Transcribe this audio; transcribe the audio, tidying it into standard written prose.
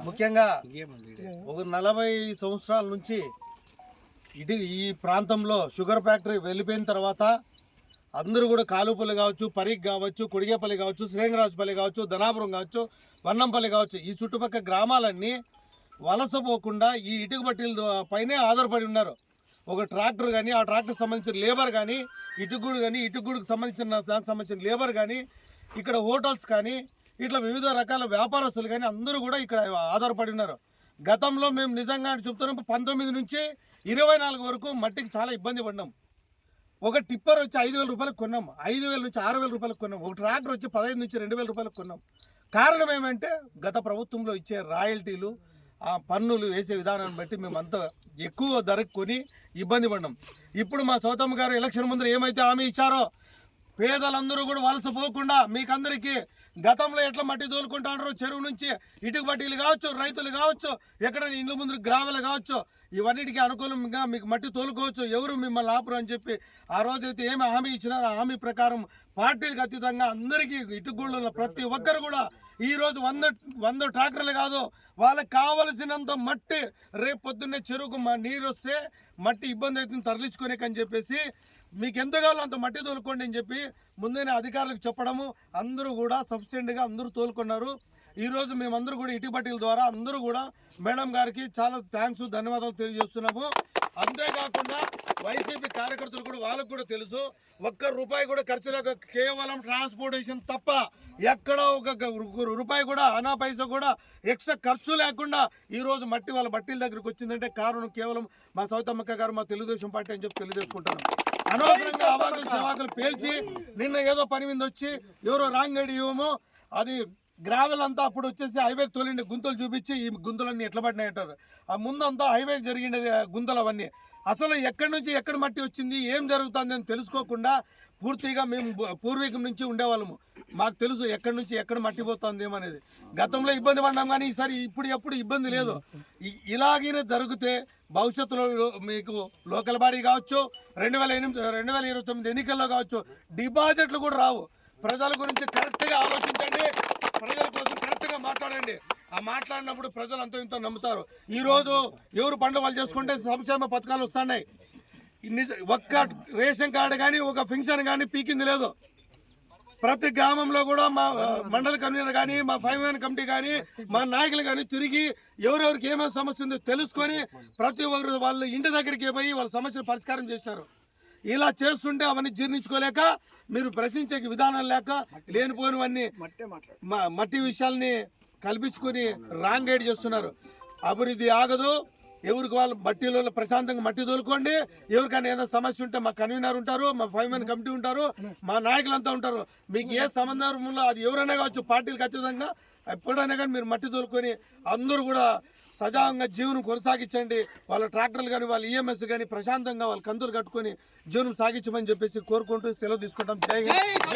ముఖ్యంగా ఒక 40 సంవత్సరాల నుంచి ఈ ప్రాంతంలో షుగర్ ఫ్యాక్టరీ వెళ్ళిపోయిన తర్వాత అందరూ కూడా కాలుపల్లి కావచ్చు, పరీక్ కావచ్చు, కొడిగేపల్లి కావచ్చు, శ్రీరంగరాజుపల్లి కావచ్చు, ధనాపురం కావచ్చు, వన్నంపల్లి కావచ్చు, ఈ చుట్టుపక్కల గ్రామాలన్నీ వలసపోకుండా ఈ ఇటుక బట్టీల పైనే ఆధారపడి ఉన్నారు. ఒక ట్రాక్టర్ కానీ, ఆ ట్రాక్టర్ సంబంధించిన లేబర్ కానీ, ఇటుకుడు కానీ, ఇటుకుడుకు సంబంధించిన దానికి సంబంధించిన లేబర్ కానీ, ఇక్కడ హోటల్స్ కానీ, ఇట్లా వివిధ రకాల వ్యాపారస్తులు కానీ అందరూ కూడా ఇక్కడ ఆధారపడి ఉన్నారు. గతంలో మేము నిజంగా చెప్తున్నాం 19 నుంచి 24 వరకు మట్టికి చాలా ఇబ్బంది పడినాం. ఒక టిప్పర్ వచ్చి 5,000 రూపాయలకు కొన్నాం, 5,000 నుంచి 6,000 రూపాయలకు కొన్నాం. ఒక ట్రాక్టర్ వచ్చి 15 నుంచి 2,000 రూపాయలకు కొన్నాం. కారణం ఏమంటే గత ప్రభుత్వంలో ఇచ్చే రాయల్టీలు, ఆ పన్నులు వేసే విధానాన్ని బట్టి మేము అంత ఎక్కువ ధరకు కొని ఇబ్బంది పడినాం. ఇప్పుడు మా సౌతమ్మ గారు ఎలక్షన్ ముందు ఏమైతే హామీ ఇచ్చారో పేదలందరూ కూడా వలసపోకుండా మీకందరికీ గతంలో ఎట్లా మట్టి తోలుకుంటారో చెరువు నుంచి ఇటుక బట్టీలు కావచ్చు, రైతులు కావచ్చు, ఎక్కడైనా ఇండ్ల ముందు గ్రామాలు కావచ్చు, ఇవన్నిటికీ అనుకూలంగా మీకు మట్టి తోలుకోవచ్చు, ఎవరు మిమ్మల్ని ఆపరు అని చెప్పి ఆ రోజైతే ఏమి హామీ ఇచ్చినారో ఆ హామీ ప్రకారం పార్టీలకు అతీతంగా అందరికీ ఇటుకూళ్ళు ఉన్న ప్రతి ఒక్కరు కూడా ఈరోజు 100 ట్రాక్టర్లు కాదు, వాళ్ళకి కావలసినంత మట్టి రేపు పొద్దున్నే చెరువుకు నీరు వస్తే మట్టి ఇబ్బంది అవుతుంది తరలించుకోలేకని చెప్పేసి మీకు ఎంత కావాలో అంత మట్టి తోలుకోండి అని చెప్పి ముందే అధికారులకు చెప్పడము, అందరూ కూడా సఫిషియెంట్గా అందరూ తోలుకున్నారు. ఈరోజు మేమందరూ కూడా ఇటుక బట్టీల ద్వారా అందరూ కూడా మేడం గారికి చాలా థ్యాంక్స్, ధన్యవాదాలు తెలియజేస్తున్నాము. అంతేకాకుండా వైసీపీ కార్యకర్తలు కూడా వాళ్ళకు కూడా తెలుసు, ఒక్క రూపాయి కూడా ఖర్చు లేక కేవలం ట్రాన్స్పోర్టేషన్ తప్ప ఎక్కడ ఒక రూపాయి కూడా అనా పైసా కూడా ఎక్స్ట్రా ఖర్చు లేకుండా ఈరోజు మట్టి వాళ్ళ బట్టీల దగ్గరికి వచ్చిందంటే కారణం కేవలం మా సౌతమ్మక్క గారు, మా తెలుగుదేశం పార్టీ అని చెప్పి తెలియజేసుకుంటున్నాం. అనవసరంగా అవాకులు చవాకులు పేల్చి నిన్న ఏదో పని మీద వచ్చి ఎవరో రాంగడి ఇవ్వము, అది గ్రావెల్ అంతా అప్పుడు వచ్చేసి హైవేకి తోలిండి గుంతలు చూపించి ఈ గుంతలన్నీ ఎట్లా పడినాయి అంటారు. ఆ ముందంతా హైవేకి జరిగిండేది గుంతలు అవన్నీ. అసలు ఎక్కడి నుంచి ఎక్కడ మట్టి వచ్చింది, ఏం జరుగుతుంది అని తెలుసుకోకుండా పూర్తిగా మేము పూర్వీకం నుంచి ఉండేవాళ్ళము, మాకు తెలుసు ఎక్కడి నుంచి ఎక్కడ మట్టి పోతుంది ఏమనేది. గతంలో ఇబ్బంది పడ్డాం కానీ ఈసారి ఎప్పుడు ఇబ్బంది లేదు. ఇలాగే జరిగితే భవిష్యత్తులో మీకు లోకల్ బాడీ కావచ్చు, 2029 ఎన్నికల్లో కావచ్చు డిపాజిట్లు కూడా రావు. ప్రజల గురించి కరెక్ట్గా ఆలోచించండి, ప్రజల కోసం కరెక్ట్గా మాట్లాడండి. ఆ మాట్లాడినప్పుడు ప్రజలు అంతా ఇంత నమ్ముతారు. ఈరోజు ఎవరు పండుగలు చేసుకుంటే సంక్షేమ పథకాలు వస్తున్నాయి. ఒక్క రేషన్ కార్డు కానీ ఒక పెన్షన్ కానీ పీకింది లేదు. ప్రతి గ్రామంలో కూడా మా మండల కన్వీనర్ కానీ, మా 5 కమిటీ కానీ, మా నాయకులు కానీ తిరిగి ఎవరెవరికి ఏమైనా సమస్య ఉందో తెలుసుకొని ప్రతి ఒక్కరు వాళ్ళు ఇంటి దగ్గరికి పోయి వాళ్ళ సమస్యలు పరిష్కారం చేస్తారు. ఇలా చేస్తుంటే అవన్నీ జీర్ణించుకోలేక మీరు ప్రశ్నించే విధానం లేక లేనిపోయినవన్నీ మట్టి విషయాల్ని కల్పించుకొని రాంగ్ గైడ్ చేస్తున్నారు. అభివృద్ధి ఆగదు. ఎవరికి వాళ్ళు మట్టిలో ప్రశాంతంగా మట్టి తోలుకోండి. ఎవరికైనా ఏదైనా సమస్య ఉంటే మా కన్వీనర్ ఉంటారు, మా 5 కమిటీ ఉంటారు, మా నాయకులంతా ఉంటారు. మీకు ఏ సంబంధంలో అది ఎవరైనా కావచ్చు, పార్టీలకు అతీతంగా ఎప్పుడైనా కానీ మీరు మట్టి తోలుకొని అందరూ కూడా సజావంగా జీవనం కొనసాగించండి. వాళ్ళ ట్రాక్టర్లు కానీ, వాళ్ళ ఈఎంఎస్ కానీ ప్రశాంతంగా వాళ్ళ కంతులు కట్టుకొని జీవనం సాగించమని చెప్పేసి కోరుకుంటూ సెలవు తీసుకుంటాం. జై హింద్.